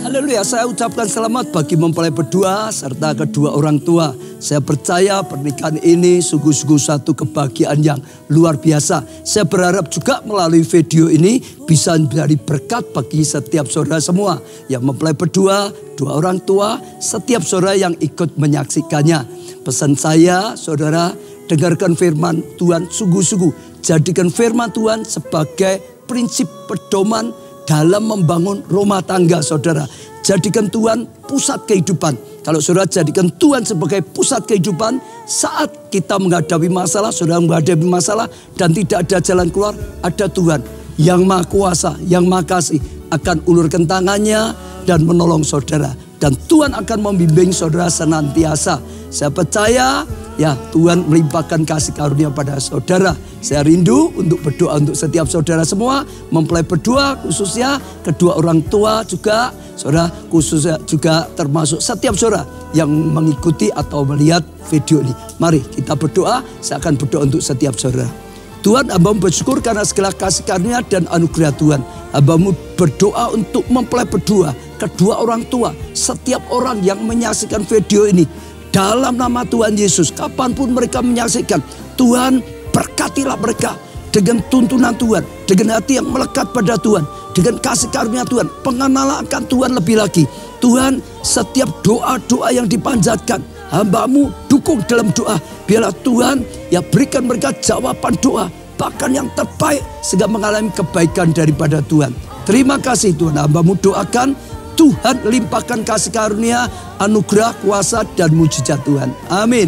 Haleluya, saya ucapkan selamat bagi mempelai berdua serta kedua orang tua. Saya percaya pernikahan ini sungguh-sungguh satu kebahagiaan yang luar biasa. Saya berharap juga melalui video ini bisa menjadi berkat bagi setiap saudara semua yang mempelai berdua, dua orang tua, setiap saudara yang ikut menyaksikannya. Pesan saya, saudara, dengarkan firman Tuhan sungguh-sungguh. Jadikan firman Tuhan sebagai prinsip pedoman dalam membangun rumah tangga saudara. Jadikan Tuhan pusat kehidupan. Kalau saudara jadikan Tuhan sebagai pusat kehidupan, saat kita menghadapi masalah, saudara menghadapi masalah dan tidak ada jalan keluar, ada Tuhan yang Maha Kuasa, yang Maha Kasih akan ulurkan tangannya dan menolong saudara. Dan Tuhan akan membimbing saudara senantiasa. Saya percaya ya Tuhan melimpahkan kasih karunia pada saudara. Saya rindu untuk berdoa untuk setiap saudara semua. Mempelai berdua khususnya, kedua orang tua juga. Saudara khususnya juga termasuk setiap saudara yang mengikuti atau melihat video ini. Mari kita berdoa, saya akan berdoa untuk setiap saudara. Tuhan, hamba-Mu bersyukur karena segala kasih karunia dan anugerah Tuhan. Hamba-Mu berdoa untuk mempelai berdua, kedua orang tua, setiap orang yang menyaksikan video ini. Dalam nama Tuhan Yesus, kapanpun mereka menyaksikan, Tuhan berkatilah mereka dengan tuntunan Tuhan, dengan hati yang melekat pada Tuhan, dengan kasih karunia Tuhan, pengenalan akan Tuhan lebih lagi. Tuhan, setiap doa-doa yang dipanjatkan, hamba-Mu dukung dalam doa. Biarlah Tuhan ya berikan mereka jawaban doa, bahkan yang terbaik sehingga mengalami kebaikan daripada Tuhan. Terima kasih Tuhan, hamba-Mu doakan Tuhan limpahkan kasih karunia, anugerah, kuasa dan mujizat Tuhan. Amin.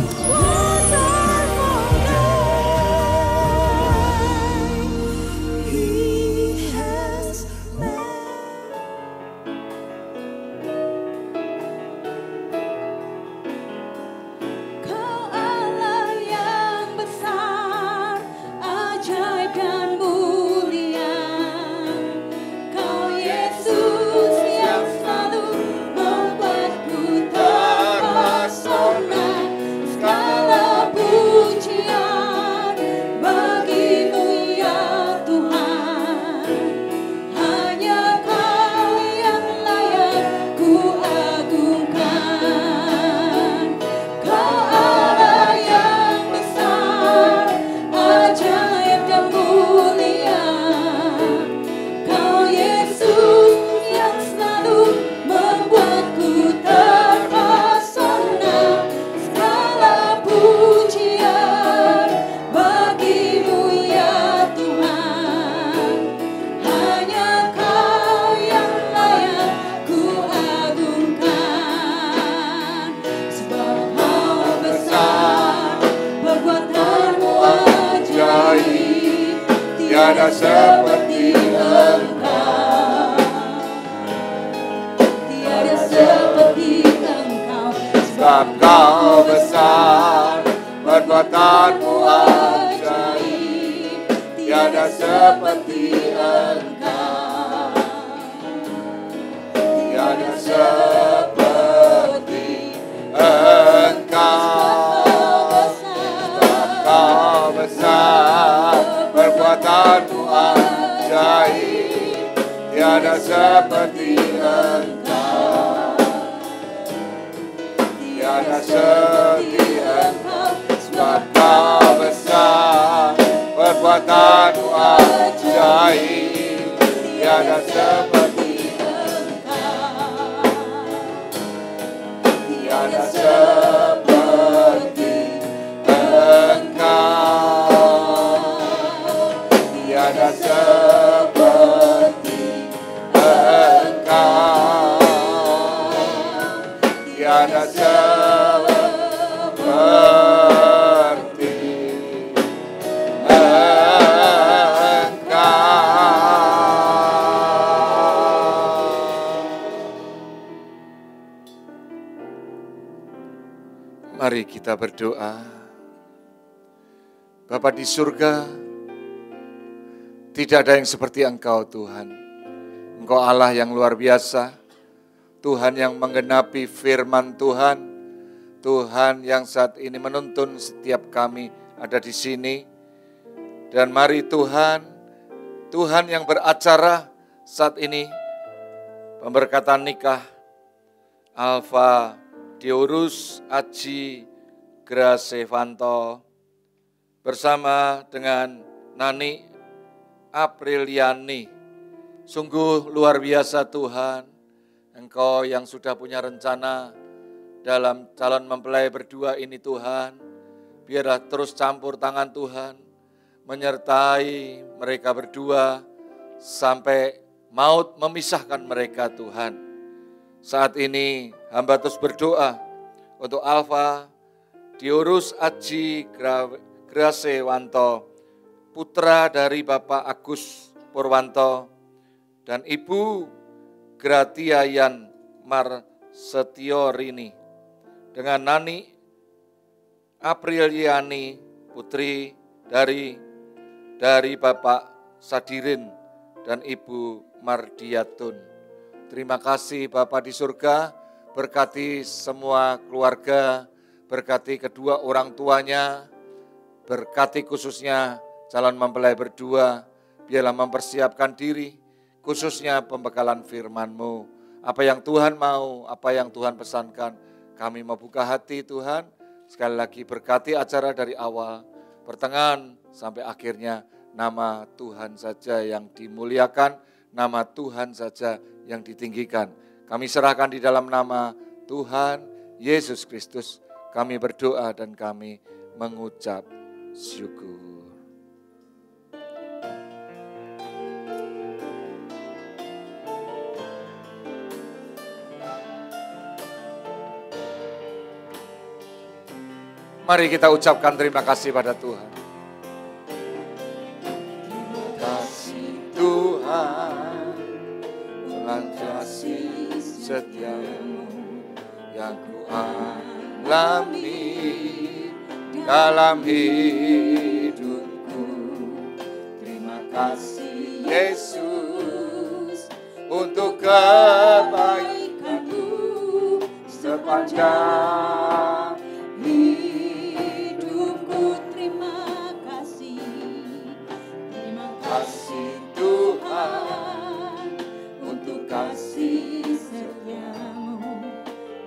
Tiada seperti Engkau, tiada seperti Engkau, sebab Kau besar, perbuatanmu ajaib. Tiada seperti Engkau, tiada seperti Engkau, sebab Kau besar, perbuatanmu ajaib. Tiada seperti Engkau, tiada seperti Engkau, sebab Kau besar, perbuatanmu ajaib. Tiada seperti Engkau, tiada seperti Engkau, tiada seperti Engkau, tiada seperti Engkau. Mari kita berdoa. Bapa di surga, tidak ada yang seperti Engkau Tuhan. Engkau Allah yang luar biasa, Tuhan yang menggenapi firman Tuhan, Tuhan yang saat ini menuntun setiap kami ada di sini. Dan mari Tuhan, Tuhan yang beracara saat ini, pemberkatan nikah Alfa Diorus Aji Grasevanto bersama dengan Nani Apriliani. Sungguh luar biasa Tuhan, Engkau yang sudah punya rencana dalam calon mempelai berdua ini Tuhan. Biarlah terus campur tangan Tuhan, menyertai mereka berdua sampai maut memisahkan mereka Tuhan. Saat ini hamba terus berdoa untuk Alfa Diorus Aji Grasewanto, putra dari Bapak Agus Purwanto dan Ibu Gratiayan Marsetiorini, dengan Nani Apriliani, putri dari Bapak Sadirin dan Ibu Mardiatun. Terima kasih Bapa di surga, berkati semua keluarga, berkati kedua orang tuanya, berkati khususnya calon mempelai berdua, biarlah mempersiapkan diri, khususnya pembekalan firman-Mu. Apa yang Tuhan mau, apa yang Tuhan pesankan, kami mau buka hati Tuhan. Sekali lagi berkati acara dari awal, pertengahan sampai akhirnya, nama Tuhan saja yang dimuliakan, nama Tuhan saja yang ditinggikan. Kami serahkan di dalam nama Tuhan Yesus Kristus. Kami berdoa dan kami mengucap syukur. Mari kita ucapkan terima kasih pada Tuhan. Terima kasih Tuhan, kasih setiamu yang ku alami dalam hidupku. Terima kasih Yesus untuk kebaikan-Mu sepanjang hidupku. Terima kasih Tuhan untuk kasih setiamu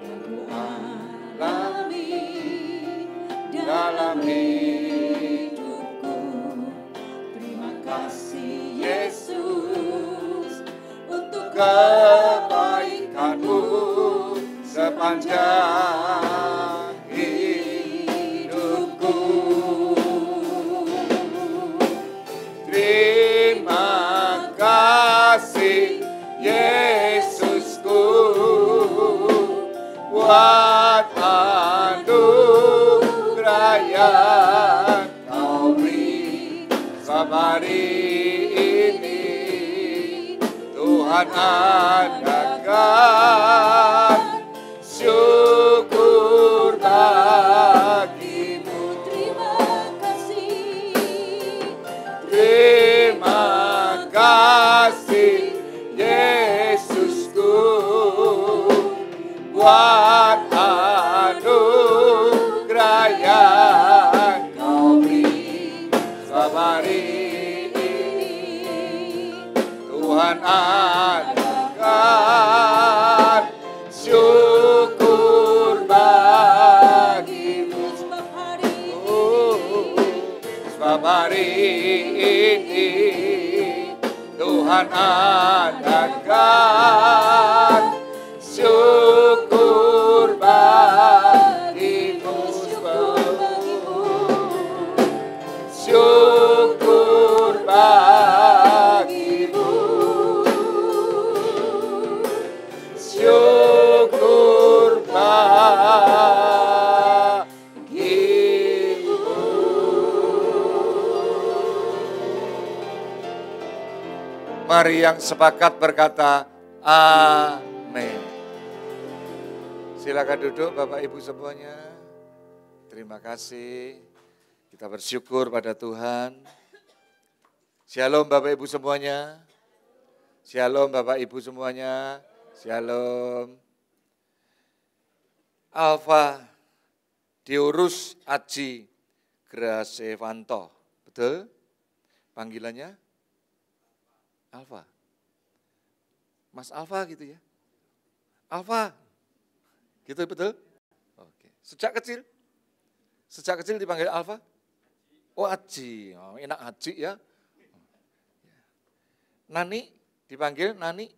yang ku alami dalam hidupku. Terima kasih Yesus untuk kebaikan-Mu sepanjang hidupku. Terima kasih Yesusku buat anugerah yang Kau beri sabar ini. Tuhan adakan syukur bagimu. Terima kasih Yesusku buat anugerah yang Kau beri sabar ini. Tuhan adakan syukur bagimu. Sebab hari ini Tuhan adakan syukur bagimu. Syukur bagimu. Syukur bagimu. Mari yang sepakat berkata amin. Silakan duduk Bapak Ibu semuanya. terima kasih. Kita bersyukur pada Tuhan. Shalom Bapak Ibu semuanya. Shalom Bapak Ibu semuanya. Shalom. Alfa Diurus Aji Grasevanto. Betul? Panggilannya Alfa. Mas Alfa gitu ya. Alfa. Gitu betul? Oke. Sejak kecil dipanggil Alfa? Oh Aji. Oh, enak Aji ya. Nani dipanggil Nani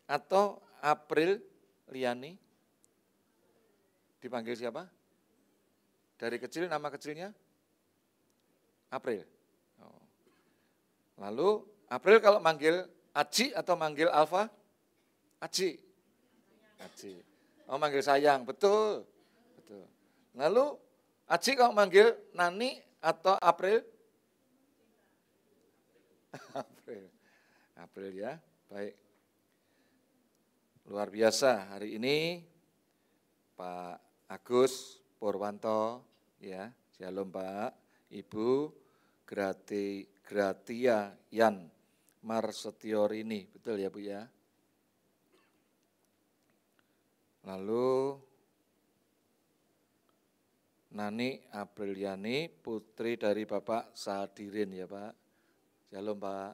atau April Liani? Dipanggil siapa? Dari kecil nama kecilnya? April. Oh. Lalu April kalau manggil Aji atau manggil Alfa? Aji. Aji. Oh manggil sayang, betul. Betul. Lalu Aji kalau manggil Nani atau April? April. April ya, baik. Luar biasa hari ini Pak Agus Purwanto ya. Shalom Pak, Ibu Gratia Yan Marsetiorini, betul ya Bu ya. Lalu Nani Apriliani, putri dari Bapak Sadirin ya Pak. Shalom Pak.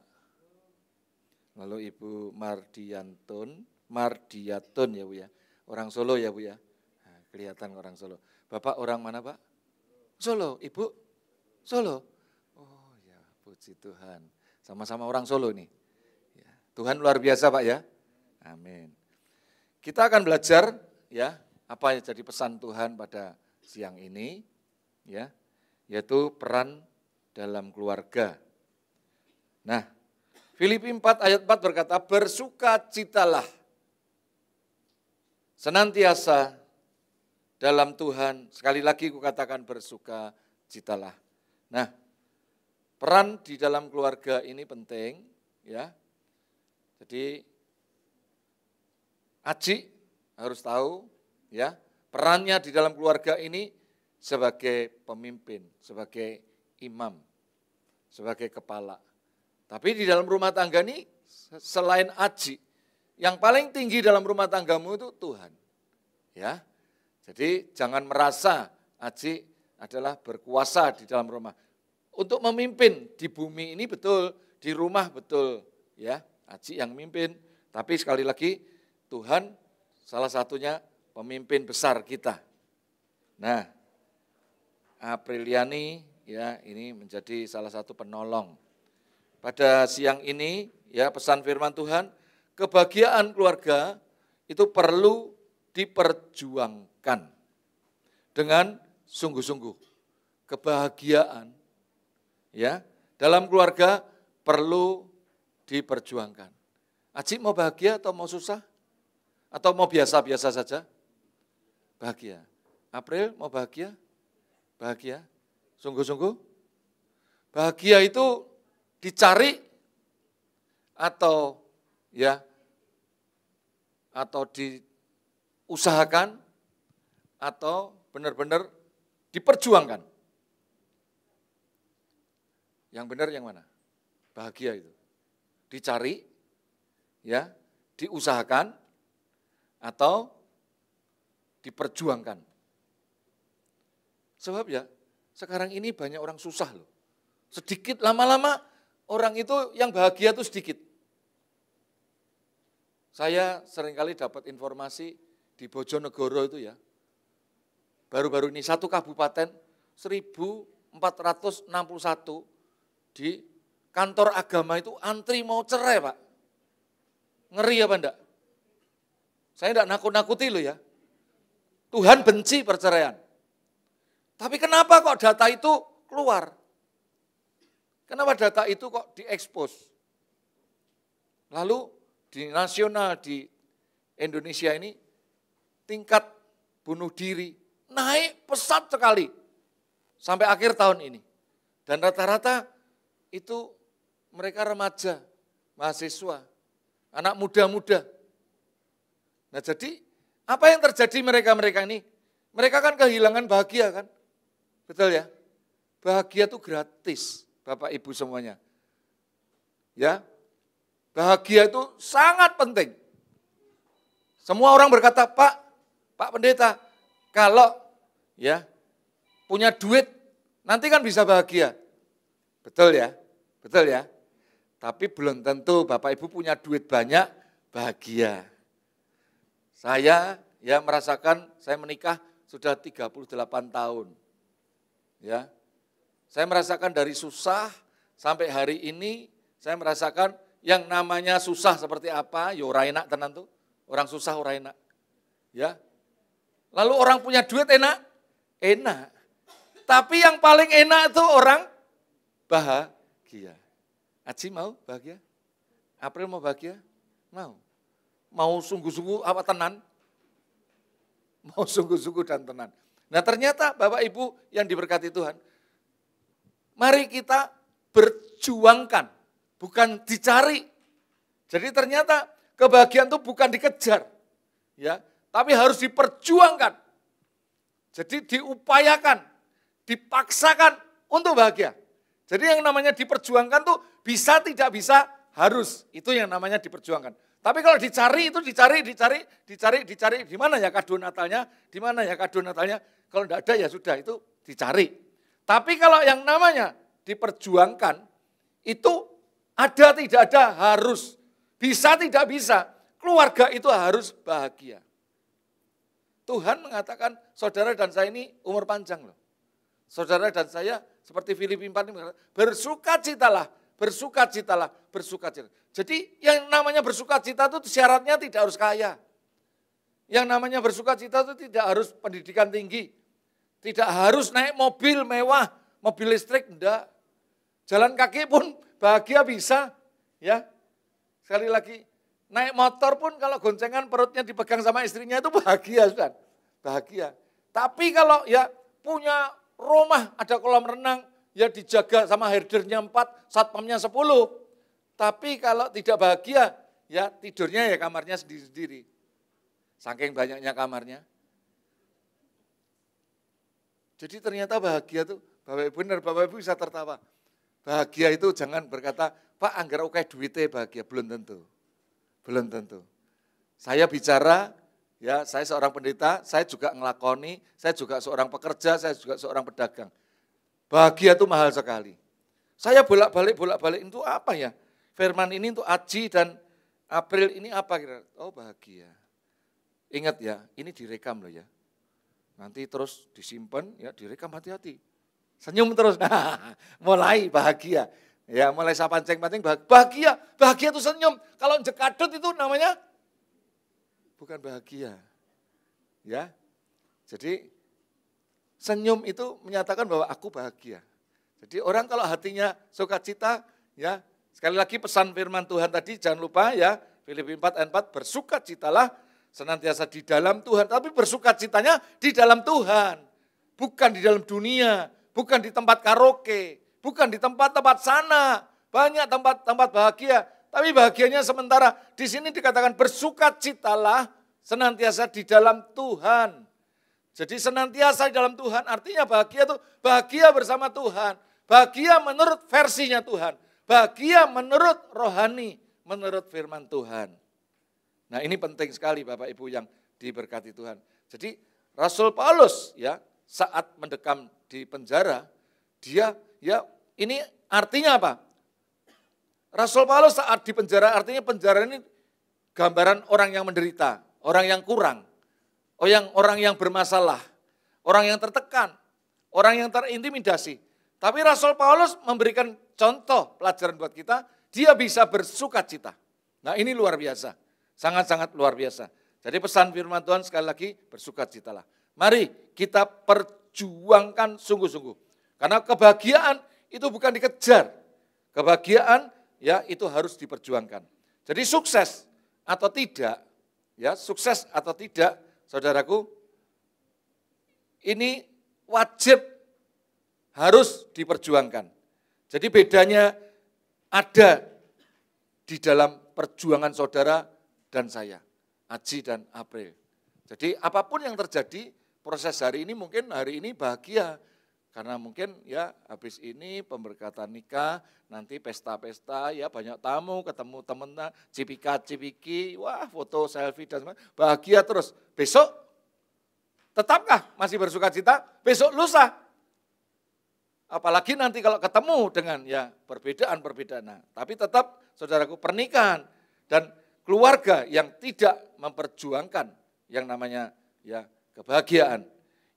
Lalu Ibu Mardiatun ya Bu ya. Orang Solo ya Bu ya. Nah, kelihatan orang Solo. Bapak orang mana Pak? Solo, Ibu? Solo. Oh ya, puji Tuhan. Sama-sama orang Solo nih. Ya, Tuhan luar biasa Pak ya. Amin. Kita akan belajar ya, apa yang jadi pesan Tuhan pada siang ini ya, yaitu peran dalam keluarga. Nah, Filipi 4 ayat 4 berkata, bersukacitalah senantiasa dalam Tuhan. Sekali lagi kukatakan bersukacitalah. Nah, peran di dalam keluarga ini penting ya. Jadi Aji harus tahu ya, perannya di dalam keluarga ini sebagai pemimpin, sebagai imam, sebagai kepala. Tapi di dalam rumah tangga ini selain Aji, yang paling tinggi dalam rumah tanggamu itu Tuhan. Ya. Jadi jangan merasa Aji adalah berkuasa di dalam rumah. Untuk memimpin di bumi ini betul, di rumah betul, ya. Aji yang memimpin, tapi sekali lagi Tuhan salah satunya pemimpin besar kita. Nah, Apriliani ya ini menjadi salah satu penolong. Pada siang ini ya pesan firman Tuhan, kebahagiaan keluarga itu perlu diperjuangkan dengan sungguh-sungguh. Kebahagiaan ya dalam keluarga perlu diperjuangkan. Aji mau bahagia atau mau susah? Atau mau biasa-biasa saja? Bahagia. April mau bahagia? Bahagia? Sungguh-sungguh? Bahagia itu dicari atau ya atau diusahakan atau benar-benar diperjuangkan. Yang benar yang mana? Bahagia itu. Dicari, ya, diusahakan, atau diperjuangkan. Sebab ya, sekarang ini banyak orang susah loh. Sedikit lama-lama orang itu yang bahagia itu sedikit. Saya seringkali dapat informasi di Bojonegoro itu ya. Baru-baru ini satu kabupaten 1461 di kantor agama itu antri mau cerai Pak. Ngeri apa enggak? Saya enggak nakut-nakuti loh ya. Tuhan benci perceraian. Tapi kenapa kok data itu keluar? Kenapa data itu kok diekspos? Lalu di nasional di Indonesia ini tingkat bunuh diri naik pesat sekali sampai akhir tahun ini. Dan rata-rata itu mereka remaja, mahasiswa, anak muda-muda. Nah jadi apa yang terjadi mereka-mereka ini? Mereka kan kehilangan bahagia kan? Betul ya? Bahagia itu gratis, Bapak Ibu semuanya. Ya, bahagia itu sangat penting. Semua orang berkata, Pak Pendeta, kalau ya punya duit, nanti kan bisa bahagia. Betul ya? Betul ya? Tapi belum tentu Bapak Ibu punya duit banyak, bahagia. Saya ya merasakan, saya menikah sudah 38 tahun. Ya, saya merasakan dari susah sampai hari ini, saya merasakan yang namanya susah seperti apa, ya ora enak tenan tuh. Orang susah ora enak. Ya. Lalu orang punya duit enak? Enak. Tapi yang paling enak itu orang bahagia. Aji mau bahagia? April mau bahagia? Mau. Mau sungguh-sungguh apa tenan? Mau sungguh-sungguh dan tenan. Nah ternyata Bapak Ibu yang diberkati Tuhan, mari kita berjuangkan, bukan dicari. Jadi ternyata kebahagiaan itu bukan dikejar, ya, tapi harus diperjuangkan. Jadi diupayakan, dipaksakan untuk bahagia. Jadi yang namanya diperjuangkan tuh bisa tidak bisa harus, itu yang namanya diperjuangkan. Tapi kalau dicari itu dicari, di mana ya kado Natalnya, di mana ya kado Natalnya? Kalau tidak ada ya sudah, itu dicari. Tapi kalau yang namanya diperjuangkan, itu ada tidak ada harus, bisa tidak bisa, keluarga itu harus bahagia. Tuhan mengatakan saudara dan saya ini umur panjang loh. Saudara dan saya seperti Filipi 4 ini mengatakan, bersukacitalah, bersukacitalah, bersukacitalah. Jadi yang namanya bersukacita itu syaratnya tidak harus kaya. Yang namanya bersukacita itu tidak harus pendidikan tinggi. Tidak harus naik mobil mewah, mobil listrik, enggak. Jalan kaki pun bahagia bisa. Ya. Sekali lagi, naik motor pun kalau goncengan perutnya dipegang sama istrinya itu bahagia, Saudara. Bahagia. Tapi kalau ya punya rumah, ada kolam renang, ya dijaga sama herdernya 4, satpamnya 10. Tapi kalau tidak bahagia, ya tidurnya ya kamarnya sendiri-sendiri. Saking banyaknya kamarnya. Jadi ternyata bahagia tuh, Bapak Ibu benar, Bapak Ibu bisa tertawa. Bahagia itu jangan berkata, Pak anggar oke duitnya bahagia, belum tentu. Belum tentu. Saya bicara, ya saya seorang pendeta, saya juga ngelakoni, saya juga seorang pekerja, saya juga seorang pedagang. Bahagia itu mahal sekali. Saya bolak-balik itu apa ya? Firman ini untuk Aji dan April ini apa kira? Oh bahagia. Ingat ya, ini direkam loh ya. Nanti terus disimpan, ya direkam hati-hati. Senyum terus, mulai bahagia. Ya mulai saya pancing-pancing bahagia. Bahagia itu senyum. Kalau jekadut itu namanya bukan bahagia. Ya, jadi senyum itu menyatakan bahwa aku bahagia. Jadi orang kalau hatinya sukacita, ya sekali lagi pesan firman Tuhan tadi jangan lupa ya, Filipi 4 ayat 4, bersukacitalah senantiasa di dalam Tuhan, tapi bersukacitanya di dalam Tuhan, bukan di dalam dunia, bukan di tempat karaoke, bukan di tempat-tempat sana, banyak tempat-tempat bahagia, tapi bahagianya sementara. Di sini dikatakan bersukacitalah senantiasa di dalam Tuhan. Jadi senantiasa di dalam Tuhan artinya bahagia itu bahagia bersama Tuhan, bahagia menurut versinya Tuhan, bahagia menurut rohani, menurut firman Tuhan. Nah ini penting sekali Bapak Ibu yang diberkati Tuhan. Jadi Rasul Paulus ya saat mendekam di penjara, dia ya ini artinya apa? Rasul Paulus saat di penjara artinya penjara ini gambaran orang yang menderita, orang yang kurang, orang yang bermasalah, orang yang tertekan, orang yang terintimidasi. Tapi Rasul Paulus memberikan contoh pelajaran buat kita, dia bisa bersukacita. Nah ini luar biasa. Sangat-sangat luar biasa. Jadi pesan firman Tuhan sekali lagi, bersukacitalah. Mari kita perjuangkan sungguh-sungguh. Karena kebahagiaan itu bukan dikejar. Kebahagiaan ya itu harus diperjuangkan. Jadi sukses atau tidak, ya sukses atau tidak, saudaraku, ini wajib harus diperjuangkan. Jadi bedanya ada di dalam perjuangan saudara dan saya, Aji dan April. Jadi apapun yang terjadi, proses hari ini mungkin hari ini bahagia. Karena mungkin ya habis ini pemberkatan nikah, nanti pesta-pesta ya banyak tamu, ketemu temennya, cipika-cipiki, wah foto selfie dan sebagainya, bahagia terus. Besok tetapkah masih bersuka cita? Besok lusa. Apalagi nanti kalau ketemu dengan ya perbedaan-perbedaan. Nah, tapi tetap saudaraku pernikahan dan keluarga yang tidak memperjuangkan yang namanya ya kebahagiaan.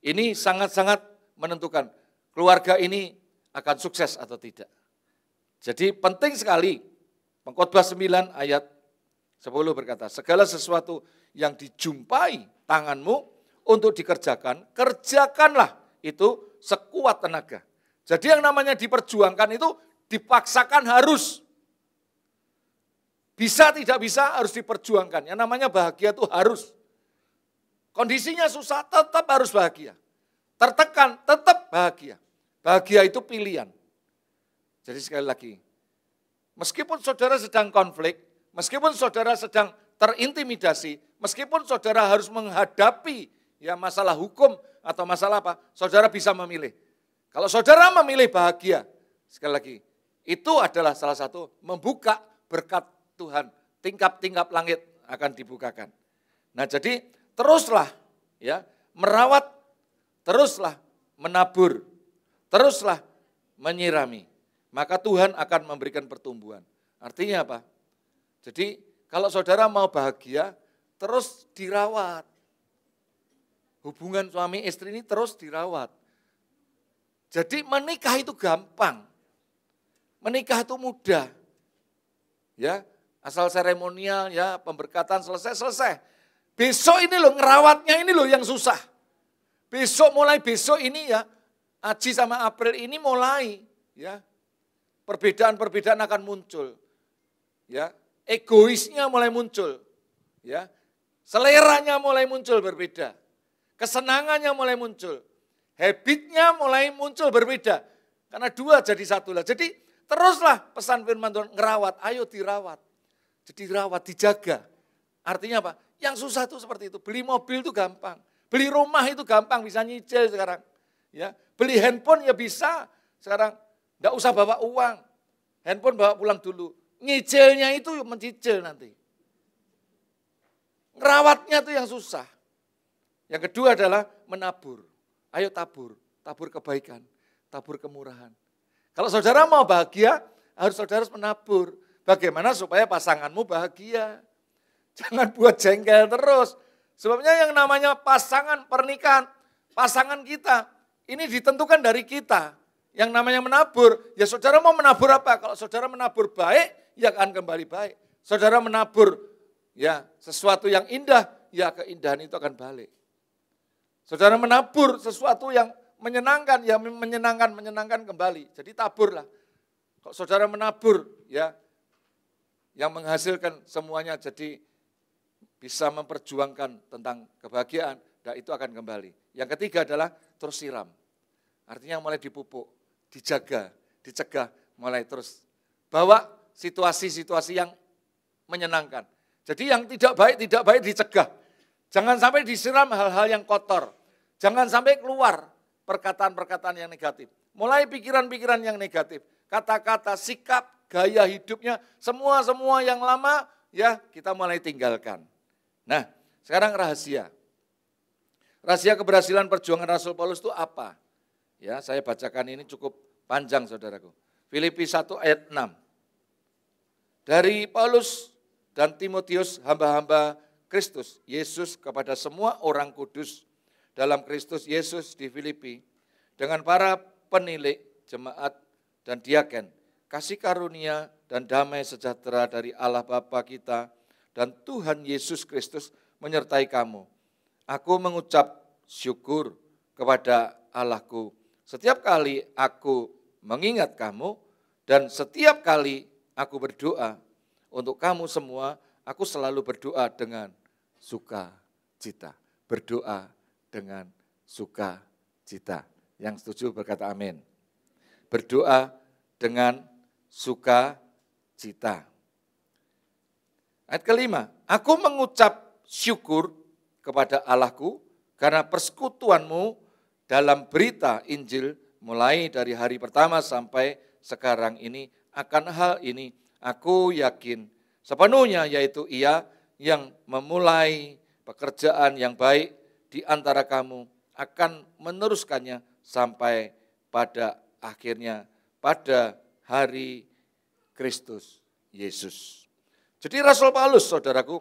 Ini sangat-sangat menentukan keluarga ini akan sukses atau tidak. Jadi penting sekali, Pengkhotbah 9 ayat 10 berkata, segala sesuatu yang dijumpai tanganmu untuk dikerjakan, kerjakanlah itu sekuat tenaga. Jadi yang namanya diperjuangkan itu dipaksakan harus. Bisa tidak bisa harus diperjuangkan. Yang namanya bahagia itu harus. Kondisinya susah tetap harus bahagia. Tertekan tetap bahagia. Bahagia itu pilihan. Jadi sekali lagi, meskipun saudara sedang konflik, meskipun saudara sedang terintimidasi, meskipun saudara harus menghadapi ya masalah hukum atau masalah apa, saudara bisa memilih. Kalau saudara memilih bahagia, sekali lagi, itu adalah salah satu membuka berkat Tuhan. Tingkap-tingkap langit akan dibukakan. Nah jadi teruslah ya merawat, teruslah menabur, teruslah menyirami. Maka Tuhan akan memberikan pertumbuhan. Artinya apa? Jadi kalau saudara mau bahagia, terus dirawat. Hubungan suami istri ini terus dirawat. Jadi menikah itu gampang. Menikah itu mudah. Ya, asal seremonial ya, pemberkatan selesai. Besok ini loh ngerawatnya ini loh yang susah. Mulai besok ini ya, Aji sama April ini mulai ya. Perbedaan-perbedaan akan muncul. Ya, egoisnya mulai muncul. Ya. Seleranya mulai muncul berbeda. Kesenangannya mulai muncul. Habitnya mulai muncul berbeda. Karena dua jadi satu lah. Jadi teruslah pesan firman Tuhan, ngerawat, ayo dirawat. Jadi rawat, dijaga. Artinya apa? Yang susah itu seperti itu. Beli mobil itu gampang. Beli rumah itu gampang, bisa nyicil sekarang. Ya, beli handphone ya bisa. Sekarang enggak usah bawa uang. Handphone bawa pulang dulu. Nyicilnya itu mencicil nanti. Ngerawatnya itu yang susah. Yang kedua adalah menabur. Ayo tabur kebaikan, tabur kemurahan. Kalau saudara mau bahagia, saudara harus menabur. Bagaimana supaya pasanganmu bahagia? Jangan buat jengkel terus. Sebabnya yang namanya pasangan pernikahan, pasangan kita, ini ditentukan dari kita. Yang namanya menabur, ya saudara mau menabur apa? Kalau saudara menabur baik, ya akan kembali baik. Saudara menabur ya sesuatu yang indah, ya keindahan itu akan balik. Saudara menabur sesuatu yang menyenangkan, ya menyenangkan kembali. Jadi taburlah. Kalau saudara menabur, ya yang menghasilkan semuanya jadi bisa memperjuangkan tentang kebahagiaan, dan itu akan kembali. Yang ketiga adalah terus siram. Artinya mulai dipupuk, dijaga, dicegah, mulai terus. Bawa situasi-situasi yang menyenangkan. Jadi yang tidak baik dicegah. Jangan sampai disiram hal-hal yang kotor. Jangan sampai keluar perkataan-perkataan yang negatif. Mulai pikiran-pikiran yang negatif. Kata-kata, sikap, gaya hidupnya, semua yang lama ya kita mulai tinggalkan. Nah, sekarang rahasia. Rahasia keberhasilan perjuangan Rasul Paulus itu apa? Ya, saya bacakan ini cukup panjang saudaraku. Filipi 1 ayat 6. Dari Paulus dan Timotius, hamba-hamba Kristus Yesus kepada semua orang kudus dalam Kristus Yesus di Filipi, dengan para penilik, jemaat, dan diaken, kasih karunia dan damai sejahtera dari Allah Bapa kita dan Tuhan Yesus Kristus menyertai kamu. Aku mengucap syukur kepada Allahku setiap kali aku mengingat kamu, dan setiap kali aku berdoa untuk kamu semua, aku selalu berdoa dengan sukacita. Berdoa dengan sukacita. Yang setuju berkata amin. Berdoa dengan sukacita. Ayat kelima, aku mengucap syukur kepada Allahku karena persekutuanmu dalam berita Injil mulai dari hari pertama sampai sekarang ini. Akan hal ini aku yakin sepenuhnya, yaitu Ia yang memulai pekerjaan yang baik di antara kamu akan meneruskannya sampai pada akhirnya pada hari Kristus Yesus. Jadi Rasul Paulus, saudaraku,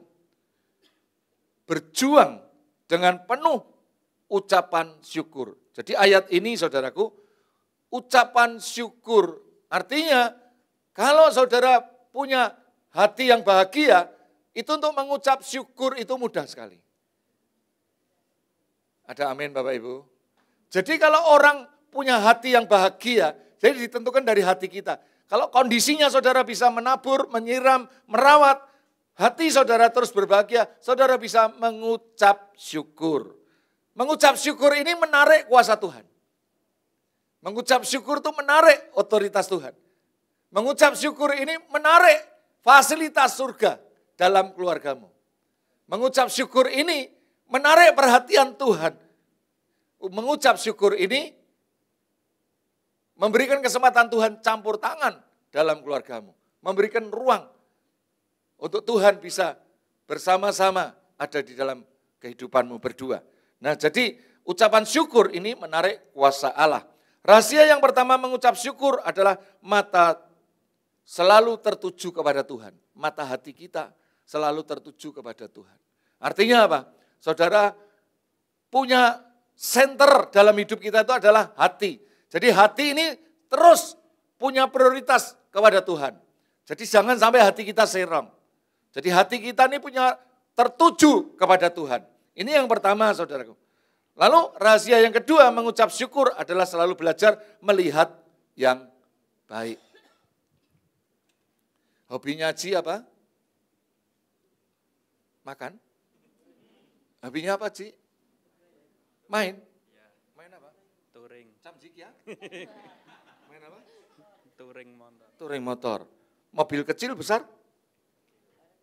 berjuang dengan penuh ucapan syukur. Jadi ayat ini, saudaraku, ucapan syukur. Artinya kalau saudara punya hati yang bahagia, itu untuk mengucap syukur itu mudah sekali. Ada amin Bapak Ibu? Jadi kalau orang punya hati yang bahagia, jadi ditentukan dari hati kita. Kalau kondisinya saudara bisa menabur, menyiram, merawat, hati saudara terus berbahagia, saudara bisa mengucap syukur. Mengucap syukur ini menarik kuasa Tuhan. Mengucap syukur itu menarik otoritas Tuhan. Mengucap syukur ini menarik fasilitas surga dalam keluargamu. Mengucap syukur ini menarik perhatian Tuhan. Mengucap syukur ini memberikan kesempatan Tuhan campur tangan dalam keluargamu. Memberikan ruang untuk Tuhan bisa bersama-sama ada di dalam kehidupanmu berdua. Nah, jadi ucapan syukur ini menarik kuasa Allah. Rahasia yang pertama mengucap syukur adalah mata selalu tertuju kepada Tuhan. Mata hati kita selalu tertuju kepada Tuhan. Artinya apa? Saudara punya center dalam hidup kita itu adalah hati. Jadi hati ini terus punya prioritas kepada Tuhan. Jadi jangan sampai hati kita serong. Jadi hati kita ini punya tertuju kepada Tuhan. Ini yang pertama, saudaraku. Lalu rahasia yang kedua mengucap syukur adalah selalu belajar melihat yang baik. Hobinya Ji apa? Makan. Hobinya apa Ji? Main. Main apa? Touring. Camjik ya? Main apa? Touring motor. Touring motor. Mobil kecil besar?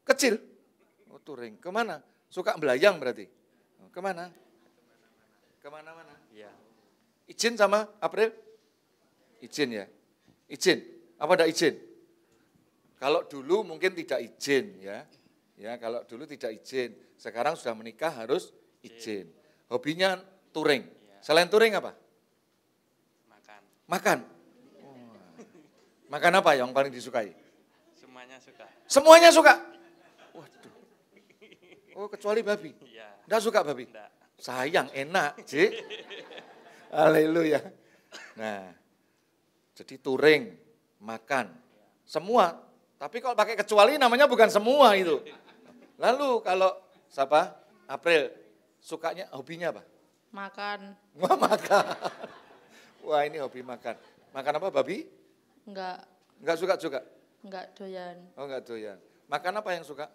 Kecil. Oh, touring. Kemana? Suka belayang berarti? Oh, kemana? Kemana-mana? Iya. Izin sama April? Izin ya? Izin? Apa enggak izin? Kalau dulu mungkin tidak izin ya. Ya, kalau dulu tidak izin. Sekarang sudah menikah harus izin. Hobinya touring. Selain touring apa? Makan. Makan. Oh. Makan apa yang paling disukai? Semuanya suka. Semuanya suka? Waduh. Oh, kecuali babi. Iya. Enggak suka babi? Enggak. Sayang, enak, Cik. Haleluya. Nah, jadi touring, makan, semua. Tapi kalau pakai kecuali namanya bukan semua itu. Lalu kalau siapa? April, sukanya, hobinya apa? Makan. Wah, makan. Wah, ini hobi makan. Makan apa, babi? Enggak. Enggak suka juga? Enggak doyan. Oh, enggak doyan. Makan apa yang suka?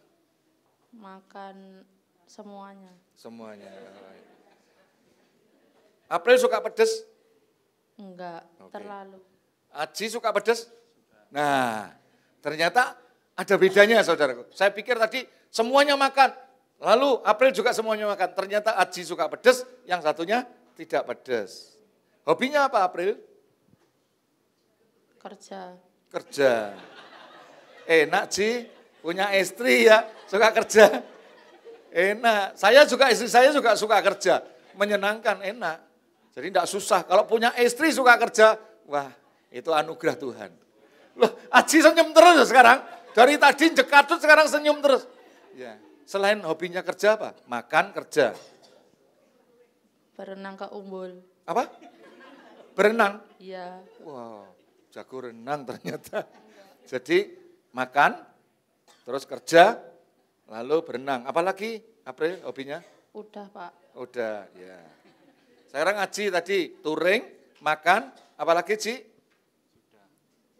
Makan semuanya. Semuanya. April suka pedes? Enggak, Oke. terlalu. Aji suka pedes? Nah, ternyata ada bedanya saudaraku. Saya pikir tadi semuanya makan. Lalu April juga semuanya makan. Ternyata Aji suka pedes, yang satunya tidak pedes. Hobinya apa April? Kerja. Kerja. Enak Ji, punya istri ya, suka kerja. Enak. Saya juga, istri saya juga suka kerja. Menyenangkan, enak. Jadi tidak susah. Kalau punya istri suka kerja, wah itu anugerah Tuhan. Loh, Aji senyum terus sekarang. Dari tadi jekatut sekarang senyum terus. Ya. Selain hobinya kerja apa? Makan, kerja. Berenang ke Umbul. Apa? Berenang? Iya. Wow, jago renang ternyata. Jadi makan, terus kerja, lalu berenang. Apalagi April hobinya? Udah Pak. Udah, ya. Sekarang Aji tadi touring, makan, apalagi Ci?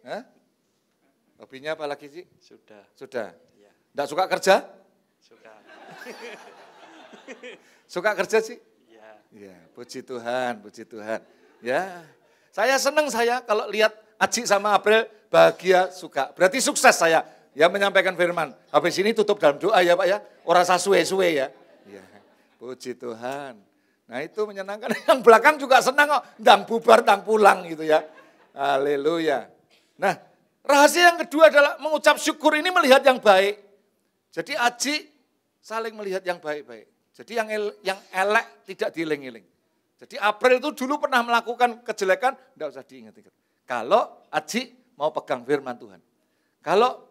Hah? Hobinya apalagi Ci? Sudah. Sudah. Iya. Enggak suka kerja? Suka. Suka kerja sih? Iya. Ya, puji Tuhan, puji Tuhan. Ya, saya senang saya kalau lihat Aji sama April bahagia, suka. Berarti sukses saya ya menyampaikan firman. Habis ini tutup dalam doa ya Pak ya. Orang usah suwe-suwe ya. Ya, puji Tuhan. Nah itu menyenangkan. Yang belakang juga senang kok. Ndang bubar, ndang pulang gitu ya. Haleluya. Nah rahasia yang kedua adalah mengucap syukur ini melihat yang baik. Jadi Aji saling melihat yang baik-baik. Jadi yang elek tidak dieling-eling. Jadi April itu dulu pernah melakukan kejelekan, tidak usah diingat-ingat. Kalau Aji mau pegang firman Tuhan. Kalau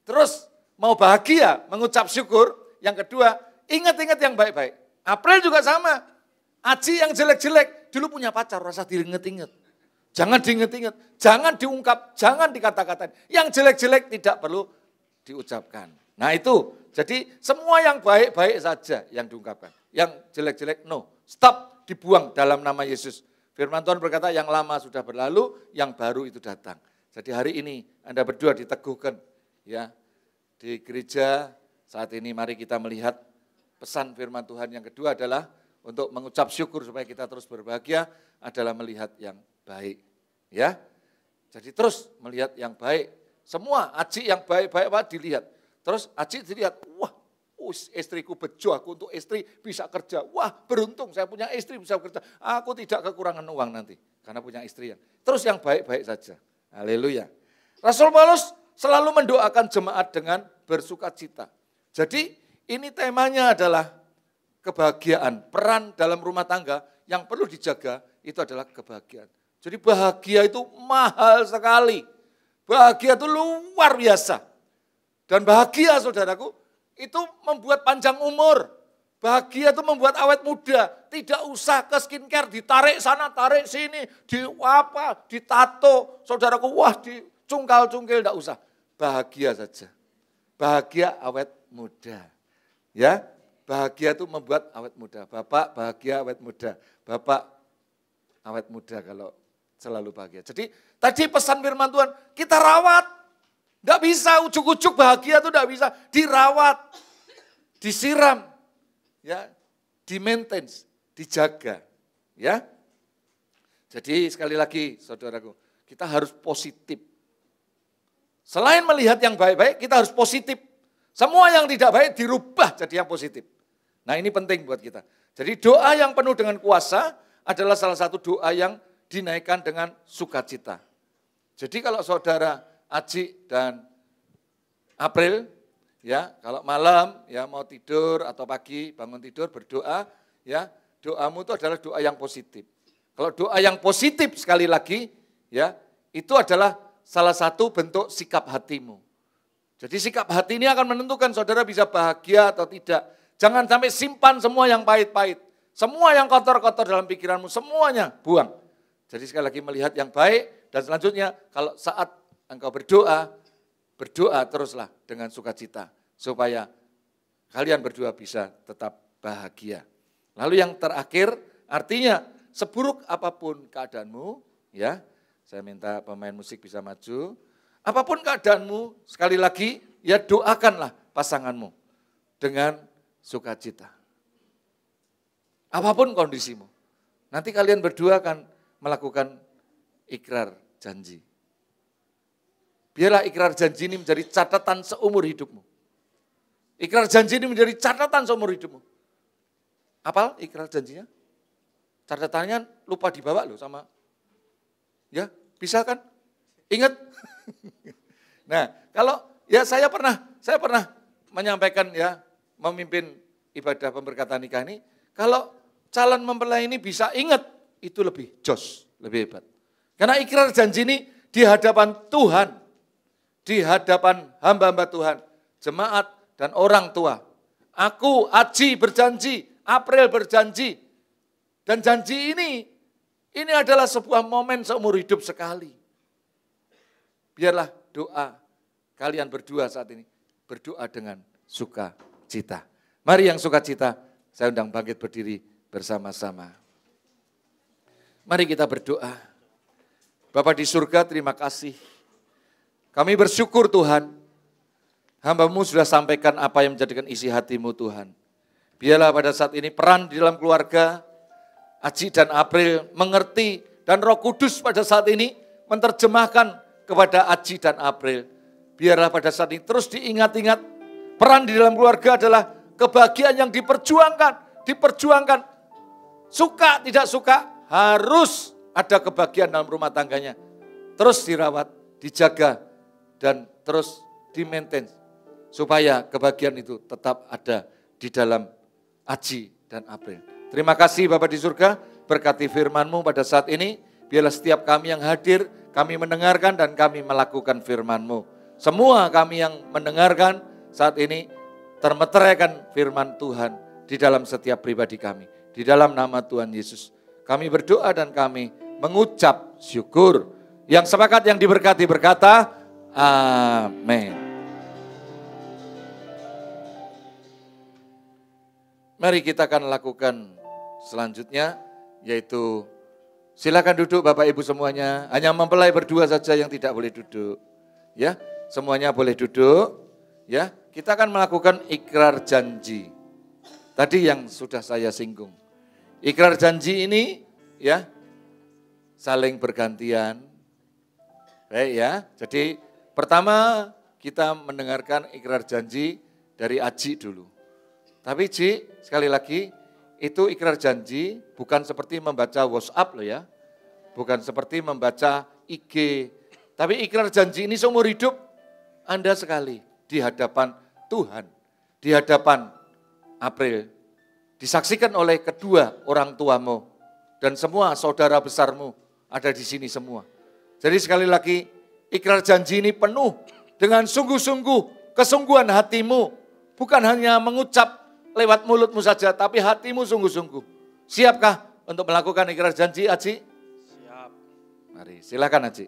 terus mau bahagia, mengucap syukur, yang kedua, ingat-ingat yang baik-baik. April juga sama. Aji yang jelek-jelek, dulu punya pacar, rasa diingat-ingat. Jangan diingat-ingat, jangan diungkap, jangan dikata-katain. Yang jelek-jelek tidak perlu diucapkan. Nah itu, jadi semua yang baik-baik saja yang diungkapkan. Yang jelek-jelek, no, stop, dibuang dalam nama Yesus. Firman Tuhan berkata yang lama sudah berlalu, yang baru itu datang. Jadi hari ini Anda berdua diteguhkan ya di gereja saat ini. Mari kita melihat pesan firman Tuhan yang kedua adalah untuk mengucap syukur supaya kita terus berbahagia adalah melihat yang baik. Ya, jadi terus melihat yang baik. Semua Aji yang baik-baik Pak dilihat. Terus Aji dilihat, wah istriku bejo, aku untuk istri bisa kerja. Wah beruntung saya punya istri bisa bekerja. Aku tidak kekurangan uang nanti karena punya istri yang. Terus yang baik-baik saja. Haleluya. Rasul Paulus selalu mendoakan jemaat dengan bersuka cita. Jadi ini temanya adalah kebahagiaan. Peran dalam rumah tangga yang perlu dijaga itu adalah kebahagiaan. Jadi bahagia itu mahal sekali. Bahagia itu luar biasa. Dan bahagia saudaraku itu membuat panjang umur. Bahagia itu membuat awet muda. Tidak usah ke skincare, ditarik sana, tarik sini, ditato. Saudaraku, wah dicungkal-cungkil, tidak usah. Bahagia saja. Bahagia awet muda. Ya, bahagia itu membuat awet muda. Bapak bahagia awet muda. Bapak awet muda kalau selalu bahagia. Jadi tadi pesan firman Tuhan, kita rawat. Tidak bisa ujuk-ujuk bahagia itu tidak bisa. Dirawat, disiram. Ya, di-maintain, dijaga, ya. Jadi sekali lagi saudaraku, kita harus positif. Selain melihat yang baik-baik, kita harus positif. Semua yang tidak baik dirubah jadi yang positif. Nah ini penting buat kita. Jadi doa yang penuh dengan kuasa adalah salah satu doa yang dinaikkan dengan sukacita. Jadi kalau saudara Aji dan April, ya, kalau malam ya mau tidur atau pagi bangun tidur berdoa, ya, doamu itu adalah doa yang positif. Kalau doa yang positif sekali lagi, ya, itu adalah salah satu bentuk sikap hatimu. Jadi sikap hati ini akan menentukan saudara bisa bahagia atau tidak. Jangan sampai simpan semua yang pahit-pahit, semua yang kotor-kotor dalam pikiranmu, semuanya buang. Jadi sekali lagi melihat yang baik dan selanjutnya kalau saat engkau berdoa teruslah dengan sukacita. Supaya kalian berdua bisa tetap bahagia. Lalu yang terakhir, artinya seburuk apapun keadaanmu, ya, saya minta pemain musik bisa maju. Apapun keadaanmu, sekali lagi, ya doakanlah pasanganmu dengan sukacita. Apapun kondisimu. Nanti kalian berdua akan melakukan ikrar janji. Biarlah ikrar janji ini menjadi catatan seumur hidupmu. Ikrar janji ini menjadi catatan seumur hidupmu. Apal ikrar janjinya? Catatannya lupa dibawa loh sama. Ya, bisa kan? Ingat? Nah, kalau ya saya pernah menyampaikan ya, memimpin ibadah pemberkatan nikah ini, kalau calon mempelai ini bisa ingat, itu lebih jos, lebih hebat. Karena ikrar janji ini di hadapan Tuhan, di hadapan hamba-hamba Tuhan, jemaat dan orang tua. Aku, Aji berjanji, April berjanji. Dan janji ini adalah sebuah momen seumur hidup sekali. Biarlah doa kalian berdua saat ini, berdoa dengan sukacita. Mari yang sukacita, saya undang bangkit berdiri bersama-sama. Mari kita berdoa. Bapa di surga, terima kasih. Kami bersyukur Tuhan, hamba-Mu sudah sampaikan apa yang menjadikan isi hati-Mu Tuhan. Biarlah pada saat ini peran di dalam keluarga, Aji dan April mengerti dan Roh Kudus pada saat ini menerjemahkan kepada Aji dan April. Biarlah pada saat ini terus diingat-ingat, peran di dalam keluarga adalah kebahagiaan yang diperjuangkan Suka tidak suka harus ada kebahagiaan dalam rumah tangganya. Terus dirawat, dijaga, dan terus di-maintain. Supaya kebahagiaan itu tetap ada di dalam Aji dan April. Terima kasih Bapak di surga, berkati firman-Mu pada saat ini. Biarlah setiap kami yang hadir, kami mendengarkan dan kami melakukan firman-Mu. Semua kami yang mendengarkan saat ini termeteraikan firman Tuhan di dalam setiap pribadi kami. Di dalam nama Tuhan Yesus. Kami berdoa dan kami mengucap syukur. Yang sepakat yang diberkati berkata, amin. Mari kita akan lakukan selanjutnya, yaitu silakan duduk Bapak Ibu semuanya. Hanya mempelai berdua saja yang tidak boleh duduk. Ya, semuanya boleh duduk. Ya, kita akan melakukan ikrar janji. Tadi yang sudah saya singgung. Ikrar janji ini ya saling bergantian. Baik ya. Jadi pertama kita mendengarkan ikrar janji dari Aji dulu. Tapi Ji, sekali lagi, itu ikrar janji bukan seperti membaca WhatsApp loh ya. Bukan seperti membaca IG. Tapi ikrar janji ini seumur hidup Anda sekali di hadapan Tuhan. Di hadapan April. Disaksikan oleh kedua orang tuamu. Dan semua saudara besarmu ada di sini semua. Jadi sekali lagi, ikrar janji ini penuh dengan sungguh-sungguh kesungguhan hatimu. Bukan hanya mengucap lewat mulutmu saja, tapi hatimu sungguh-sungguh. Siapkah untuk melakukan ikrar janji, Aji? Siap. Mari, silakan Aji.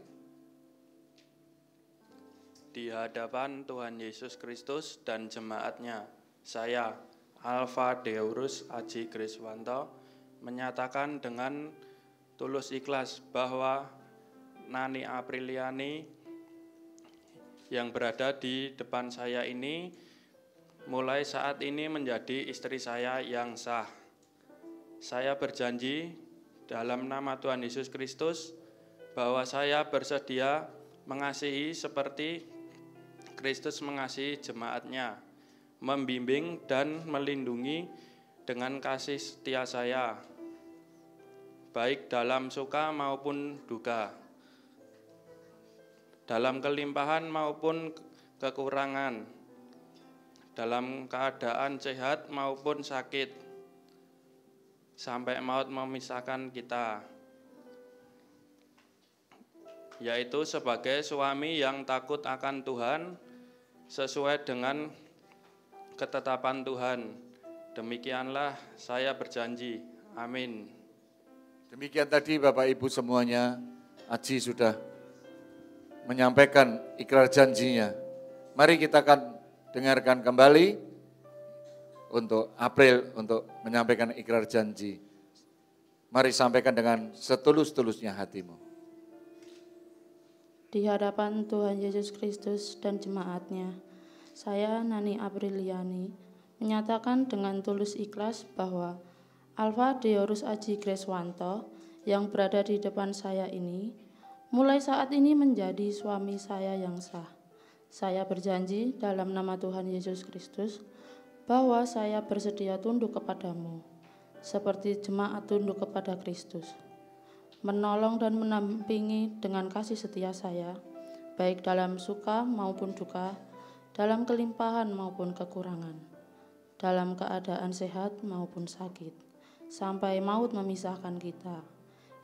Di hadapan Tuhan Yesus Kristus dan jemaatnya, saya, Alfa Deurus Aji Griswanto, menyatakan dengan tulus ikhlas bahwa Nani Apriliani yang berada di depan saya ini mulai saat ini menjadi istri saya yang sah. Saya berjanji dalam nama Tuhan Yesus Kristus bahwa saya bersedia mengasihi seperti Kristus mengasihi jemaatnya, membimbing dan melindungi dengan kasih setia saya, baik dalam suka maupun duka, dalam kelimpahan maupun kekurangan, dalam keadaan sehat maupun sakit, sampai maut memisahkan kita, yaitu sebagai suami yang takut akan Tuhan, sesuai dengan ketetapan Tuhan. Demikianlah saya berjanji. Amin. Demikian tadi Bapak Ibu semuanya, Aji sudah menyampaikan ikrar janjinya. Mari kita akan dengarkan kembali untuk April untuk menyampaikan ikrar janji. Mari sampaikan dengan setulus-tulusnya hatimu. Di hadapan Tuhan Yesus Kristus dan jemaatnya, saya Nani Apriliani menyatakan dengan tulus ikhlas bahwa Alfa Deurus Aji Griswanto yang berada di depan saya ini mulai saat ini menjadi suami saya yang sah. Saya berjanji dalam nama Tuhan Yesus Kristus bahwa saya bersedia tunduk kepadamu, seperti jemaat tunduk kepada Kristus, menolong dan menampingi dengan kasih setia saya, baik dalam suka maupun duka, dalam kelimpahan maupun kekurangan, dalam keadaan sehat maupun sakit, sampai maut memisahkan kita,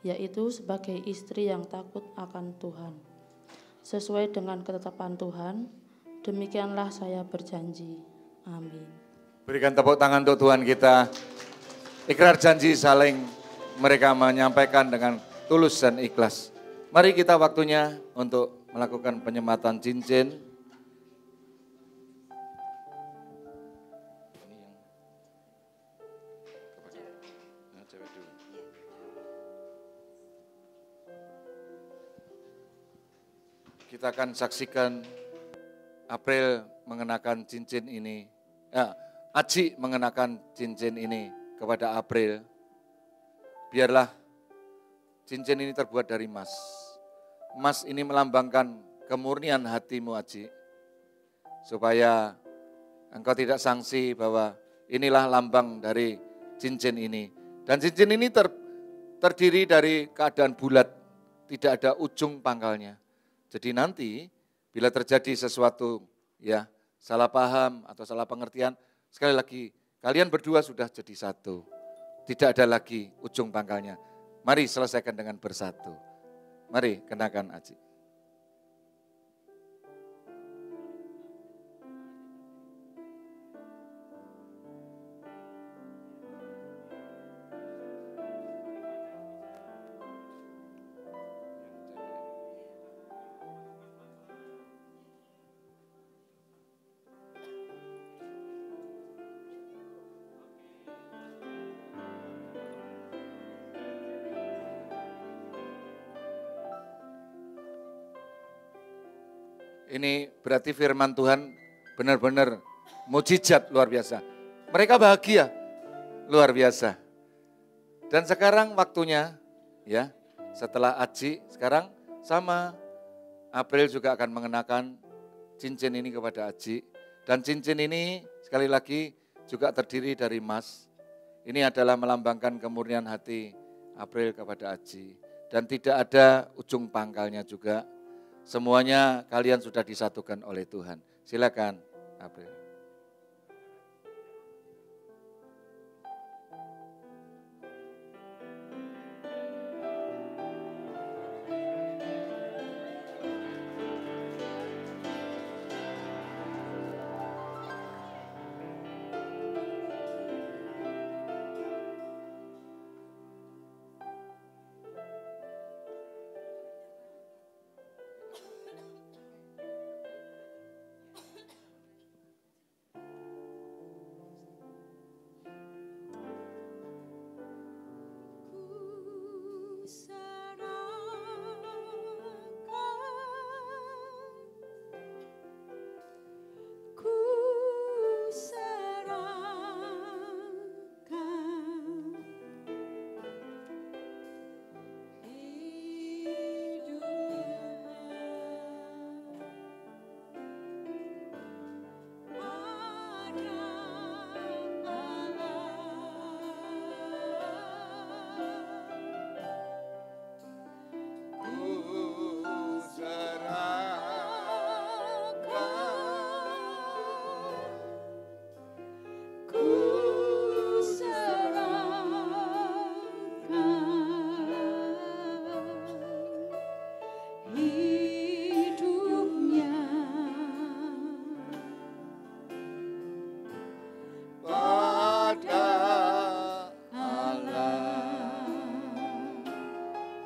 yaitu sebagai istri yang takut akan Tuhan. Sesuai dengan ketetapan Tuhan, demikianlah saya berjanji. Amin. Berikan tepuk tangan untuk Tuhan kita. Ikrar janji saling mereka menyampaikan dengan tulus dan ikhlas. Mari kita waktunya untuk melakukan penyematan cincin. Kita akan saksikan April mengenakan cincin ini. Aji mengenakan cincin ini kepada April. Biarlah cincin ini terbuat dari emas. Emas ini melambangkan kemurnian hatimu, Aji. Supaya engkau tidak sangsi bahwa inilah lambang dari cincin ini. Dan cincin ini terdiri dari keadaan bulat, tidak ada ujung pangkalnya. Jadi nanti bila terjadi sesuatu ya salah paham atau salah pengertian, sekali lagi kalian berdua sudah jadi satu. Tidak ada lagi ujung pangkalnya. Mari selesaikan dengan bersatu. Mari kenakan aji. Ini berarti firman Tuhan benar-benar mujizat luar biasa. Mereka bahagia luar biasa. Dan sekarang waktunya ya, setelah Aji sekarang sama April juga akan mengenakan cincin ini kepada Aji. Dan cincin ini sekali lagi juga terdiri dari emas. Ini adalah melambangkan kemurnian hati April kepada Aji. Dan tidak ada ujung pangkalnya juga. Semuanya kalian sudah disatukan oleh Tuhan. Silakan, April.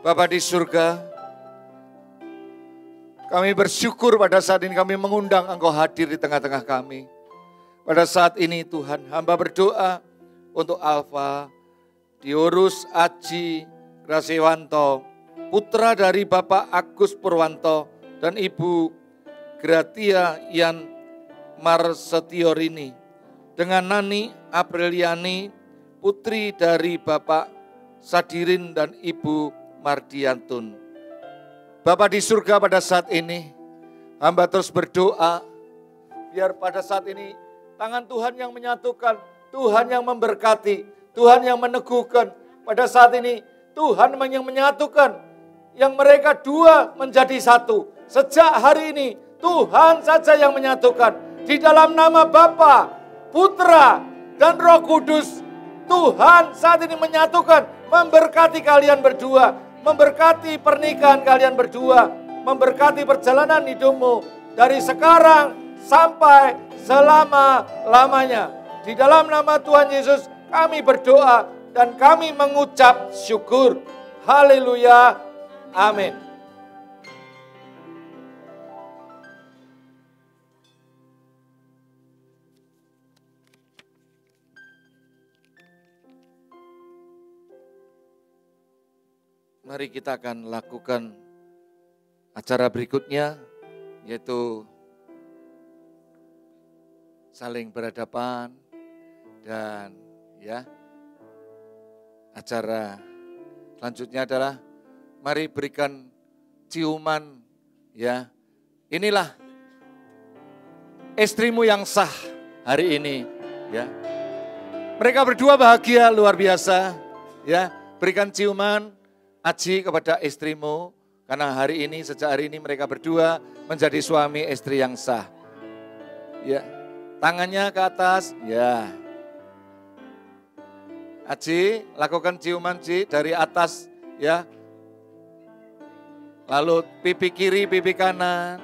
Bapa di surga, kami bersyukur pada saat ini kami mengundang Engkau hadir di tengah-tengah kami. Pada saat ini Tuhan, hamba berdoa untuk Alfa, Diorus Aji Graswanto, putra dari Bapak Agus Purwanto dan Ibu Gratia Yan Marsetiorini, dengan Nani Apriliani, putri dari Bapak Sadirin dan Ibu Mardiantun. Bapa di surga, pada saat ini hamba terus berdoa biar pada saat ini tangan Tuhan yang menyatukan, Tuhan yang memberkati, Tuhan yang meneguhkan. Pada saat ini Tuhan yang menyatukan, yang mereka dua menjadi satu. Sejak hari ini Tuhan saja yang menyatukan. Di dalam nama Bapa, Putra dan Roh Kudus, Tuhan saat ini menyatukan, memberkati kalian berdua, memberkati pernikahan kalian berdua, memberkati perjalanan hidupmu dari sekarang sampai selama-lamanya. Di dalam nama Tuhan Yesus kami berdoa dan kami mengucap syukur. Haleluya. Amin. Mari kita akan lakukan acara berikutnya, yaitu saling berhadapan dan ya acara selanjutnya adalah mari berikan ciuman ya. Inilah istrimu yang sah hari ini ya. Mereka berdua bahagia luar biasa. Ya, berikan ciuman Aji kepada istrimu, karena hari ini, sejak hari ini mereka berdua menjadi suami istri yang sah. Ya, tangannya ke atas, ya. Aji, lakukan ciuman Ji dari atas, ya. Lalu pipi kiri, pipi kanan.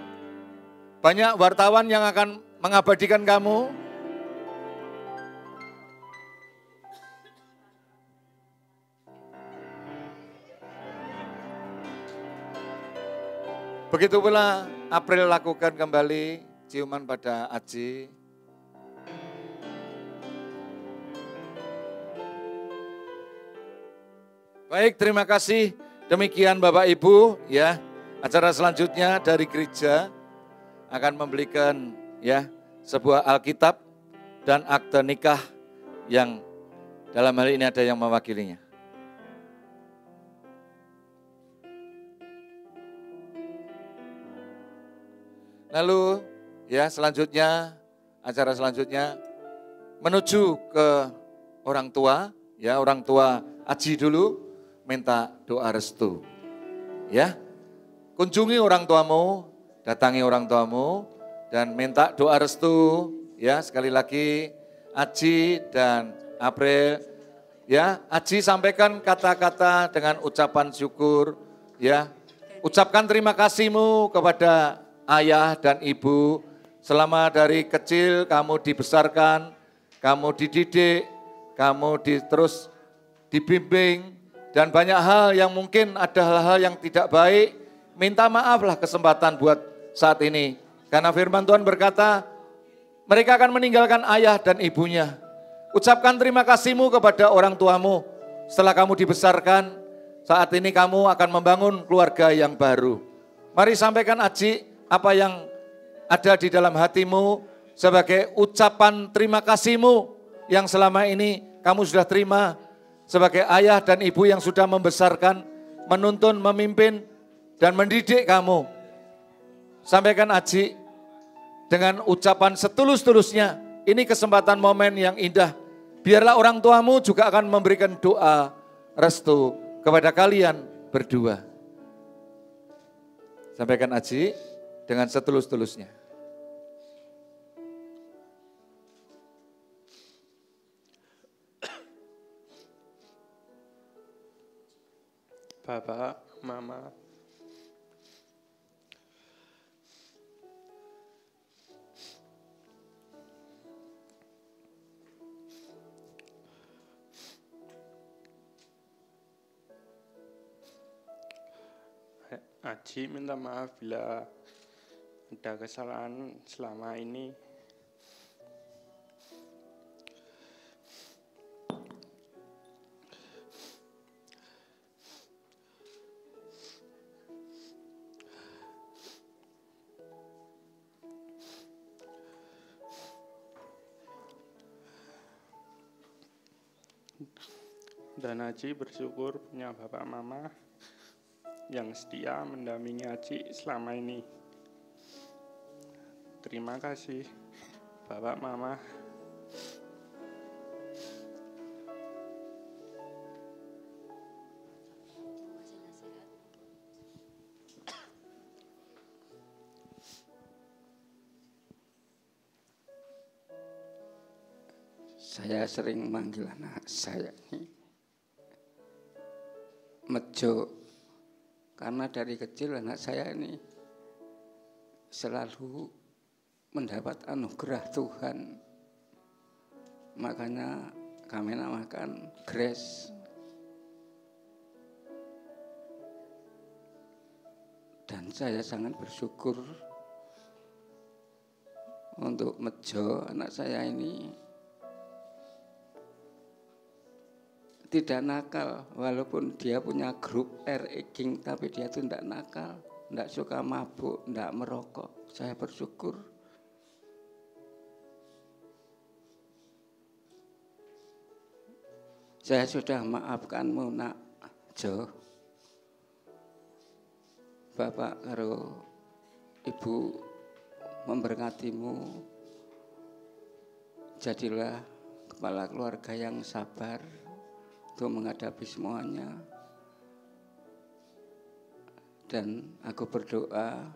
Banyak wartawan yang akan mengabadikan kamu. Begitu pula April lakukan kembali ciuman pada Aji. Baik, terima kasih. Demikian Bapak Ibu, ya. Acara selanjutnya dari gereja akan memberikan ya sebuah Alkitab dan akte nikah yang dalam hal ini ada yang mewakilinya. Lalu ya selanjutnya, acara selanjutnya menuju ke orang tua, ya orang tua Aji dulu minta doa restu. Ya, kunjungi orang tuamu, datangi orang tuamu dan minta doa restu. Ya, sekali lagi Aji dan April, ya Aji sampaikan kata-kata dengan ucapan syukur, ya ucapkan terima kasihmu kepada ayah dan ibu, selama dari kecil kamu dibesarkan, kamu dididik, kamu terus dibimbing, dan banyak hal yang mungkin ada hal-hal yang tidak baik, minta maaflah kesempatan buat saat ini. Karena firman Tuhan berkata, mereka akan meninggalkan ayah dan ibunya. Ucapkan terima kasihmu kepada orang tuamu, setelah kamu dibesarkan, saat ini kamu akan membangun keluarga yang baru. Mari sampaikan Aji, apa yang ada di dalam hatimu sebagai ucapan terima kasihmu yang selama ini kamu sudah terima sebagai ayah dan ibu yang sudah membesarkan, menuntun, memimpin, dan mendidik kamu. Sampaikan Aji dengan ucapan setulus-tulusnya. Ini kesempatan momen yang indah. Biarlah orang tuamu juga akan memberikan doa restu kepada kalian berdua. Sampaikan Aji dengan setulus-tulusnya. Bapak, Mama, Aji minta maaf bila ada kesalahan selama ini. Dan Aji bersyukur punya Bapak Mama yang setia mendampingi Aji selama ini. Terima kasih Bapak Mama. Saya sering manggil anak saya ini Mejo, karena dari kecil anak saya ini selalu mendapat anugerah Tuhan. Makanya kami namakan Grace. Dan saya sangat bersyukur untuk Mejo, anak saya ini tidak nakal, walaupun dia punya grup R-Eking, tapi dia itu tidak nakal, tidak suka mabuk, tidak merokok. Saya bersyukur. Saya sudah maafkanmu nak Jo. Bapak karo Ibu memberkatimu. Jadilah kepala keluarga yang sabar, untuk menghadapi semuanya. Dan aku berdoa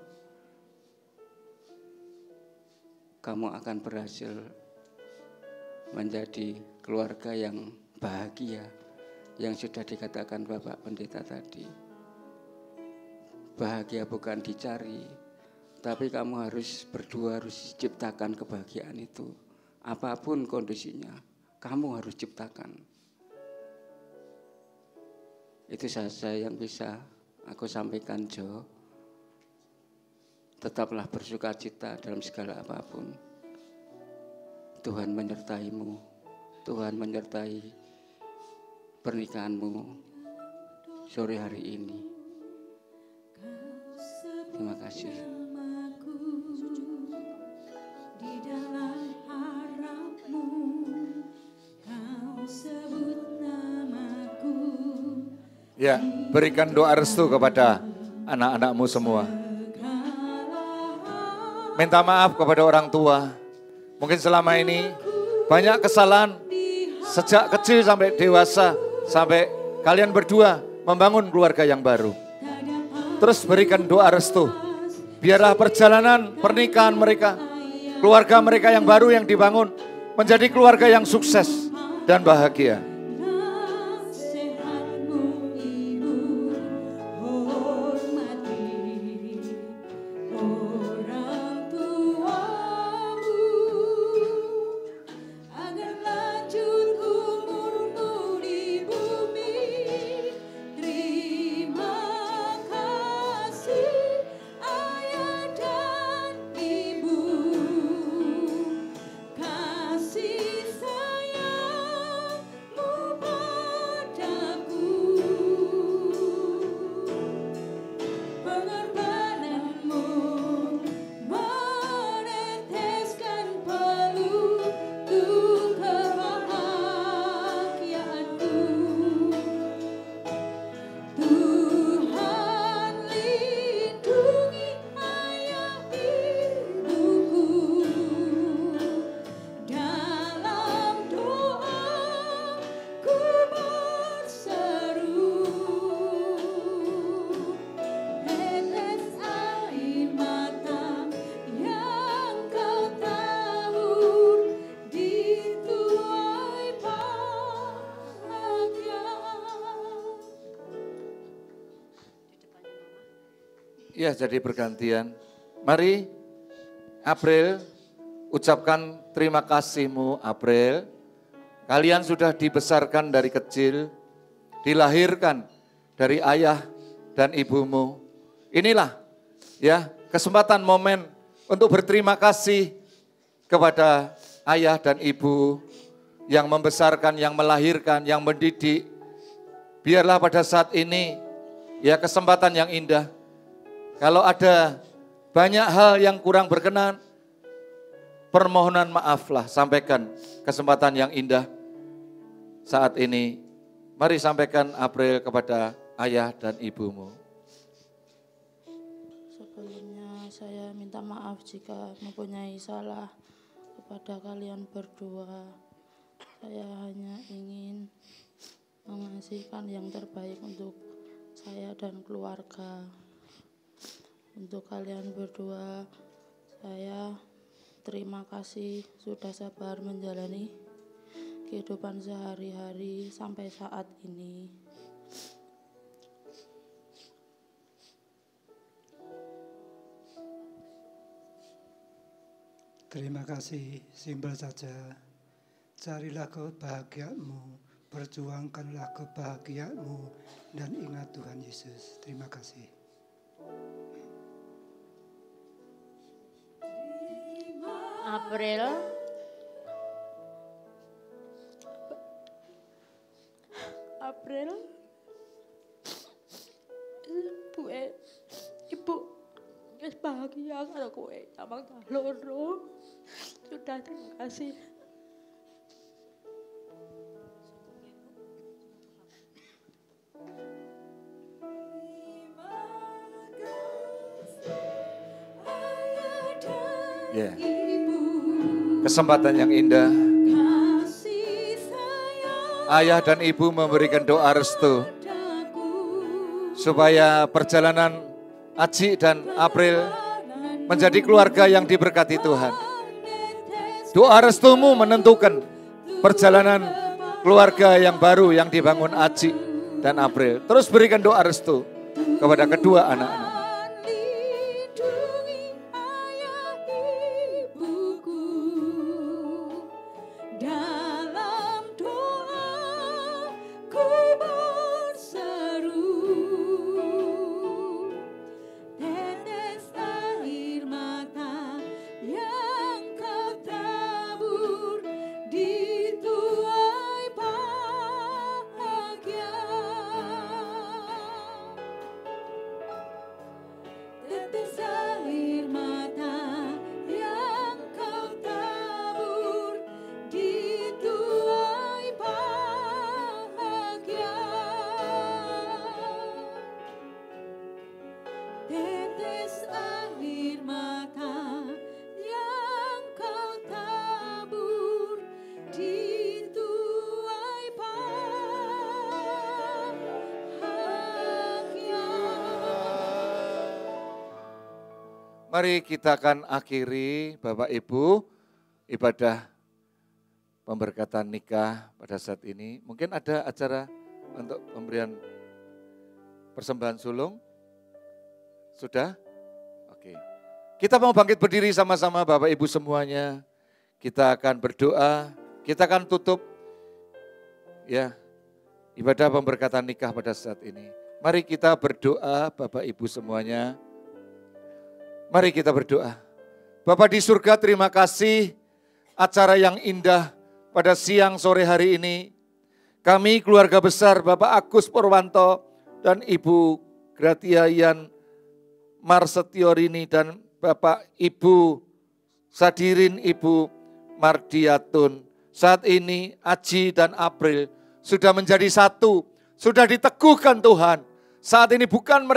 kamu akan berhasil menjadi keluarga yang bahagia, yang sudah dikatakan Bapak Pendeta tadi. Bahagia bukan dicari, tapi kamu harus berdua, harus ciptakan kebahagiaan itu. Apapun kondisinya, kamu harus ciptakan. Itu saja yang bisa aku sampaikan, Jo. Tetaplah bersuka cita dalam segala apapun. Tuhan menyertaimu, Tuhan menyertai pernikahanmu sore hari ini. Terima kasih. Di dalam harapmu, kau sebut namaku. Ya, berikan doa restu kepada anak-anakmu semua. Minta maaf kepada orang tua. Mungkin selama ini banyak kesalahan sejak kecil sampai dewasa, sampai kalian berdua membangun keluarga yang baru. Terus berikan doa restu. Biarlah perjalanan pernikahan mereka, keluarga mereka yang baru yang dibangun, menjadi keluarga yang sukses dan bahagia. Ya, jadi bergantian. Mari, April, ucapkan terima kasihmu, April. Kalian sudah dibesarkan dari kecil, dilahirkan dari ayah dan ibumu. Inilah ya kesempatan momen untuk berterima kasih kepada ayah dan ibu yang membesarkan, yang melahirkan, yang mendidik. Biarlah pada saat ini ya kesempatan yang indah. Kalau ada banyak hal yang kurang berkenan, permohonan maaflah, sampaikan kesempatan yang indah saat ini. Mari sampaikan April kepada ayah dan ibumu. Sebelumnya saya minta maaf jika mempunyai salah kepada kalian berdua. Saya hanya ingin mengasihkan yang terbaik untuk saya dan keluarga. Untuk kalian berdua, saya terima kasih sudah sabar menjalani kehidupan sehari-hari sampai saat ini. Terima kasih, simpel saja. Carilah kebahagiaanmu, perjuangkanlah kebahagiaanmu, dan ingat Tuhan Yesus. Terima kasih. April, ibu wis bahagia karo kowe, tambah loro. Sudah, terima kasih. Ya. Kesempatan yang indah ayah dan ibu memberikan doa restu supaya perjalanan Aji dan April menjadi keluarga yang diberkati Tuhan. Doa restumu menentukan perjalanan keluarga yang baru yang dibangun Aji dan April. Terus berikan doa restu kepada kedua anak-anak. Mari kita akan akhiri Bapak Ibu ibadah pemberkatan nikah pada saat ini. Mungkin ada acara untuk pemberian persembahan sulung? Sudah? Oke. Kita mau bangkit berdiri sama-sama Bapak Ibu semuanya. Kita akan berdoa, kita akan tutup ya ibadah pemberkatan nikah pada saat ini. Mari kita berdoa Bapak Ibu semuanya. Mari kita berdoa. Bapa di surga, terima kasih acara yang indah pada siang sore hari ini. Kami keluarga besar Bapak Agus Purwanto dan Ibu Gratia Yan Marsetiorini dan Bapak Ibu Sadirin Ibu Mardiatun. Saat ini Aji dan April sudah menjadi satu, sudah diteguhkan Tuhan. Saat ini bukan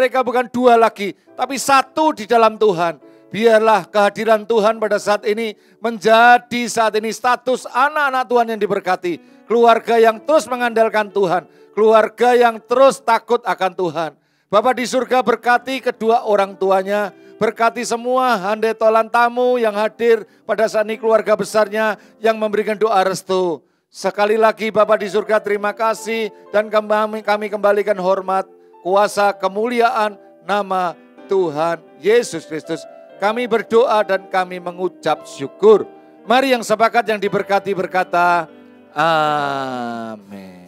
dua lagi, tapi satu di dalam Tuhan. Biarlah kehadiran Tuhan pada saat ini menjadi saat ini status anak-anak Tuhan yang diberkati. Keluarga yang terus mengandalkan Tuhan. Keluarga yang terus takut akan Tuhan. Bapa di surga berkati kedua orang tuanya. Berkati semua handetolan tamu yang hadir pada saat ini keluarga besarnya yang memberikan doa restu. Sekali lagi Bapa di surga terima kasih dan kami kembalikan hormat. Kuasa kemuliaan nama Tuhan Yesus Kristus. Kami berdoa dan kami mengucap syukur. Mari yang sepakat yang diberkati berkata, amin.